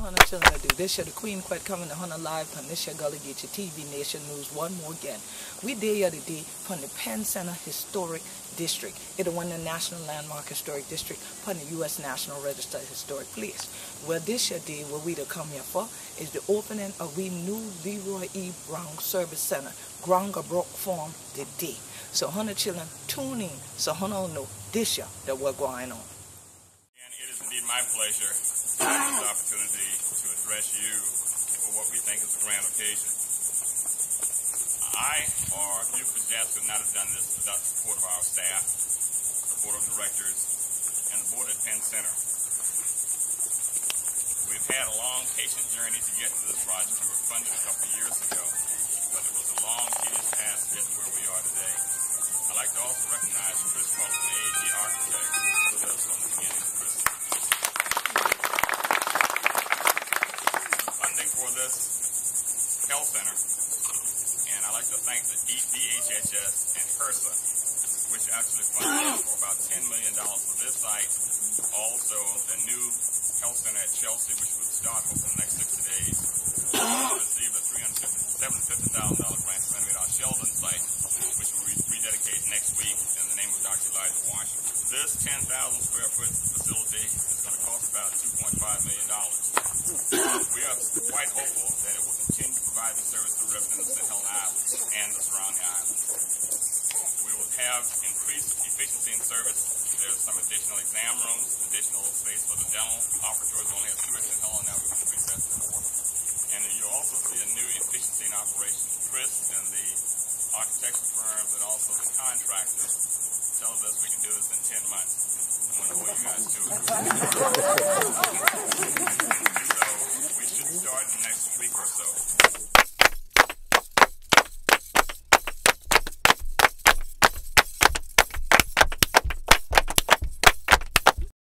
Hunter children to do. This year the Queen quite coming to Hunter live from this year Gullah Geechee TV Nation News one more again. We there today from the Penn Center Historic District. It won the National Landmark Historic District from the U.S. National Register Historic Place. Well, this year day what we to come here for is the opening of we new Leroy E. Browne Service Center, Gronga Brook Farm today. So Hunter children tune in so Hunter know this year that what's going on. And it is indeed my pleasure to have this opportunity to address you for what we think is a grand occasion. I or you could not have done this without the support of our staff, the board of directors, and the board at Penn Center. We've had a long, patient journey to get to this project. We were funded a couple of years ago, but it was a long, tedious task to get to where we are today. I'd like to also recognize Chris Coulson, the architect, who was with us from the beginning. Chris. Funding for this health center, and I'd like to thank the DHHS and HRSA, which actually funded for about $10 million for this site. Also, the new health center at Chelsea, which will start over the next 60 days. We received a $750,000 grant to renovate our Sheldon site, which will rededicate next week in the name of Dr. Elijah Washington. This 10,000 square foot facility is going to cost about $2.5 million. We are quite hopeful that it will continue to provide the service to residents of Helena Island and the surrounding islands. We will have increased efficiency in service. There's some additional exam rooms, additional space for the dental operatories. We only have 2 in Helena, now we've increased that to 4. And you'll also see a new efficiency in operation. Chris and the architectural firms and also the contractors tell us we can do this in 10 months. I wonder what you guys do. So we should start in the next week or so.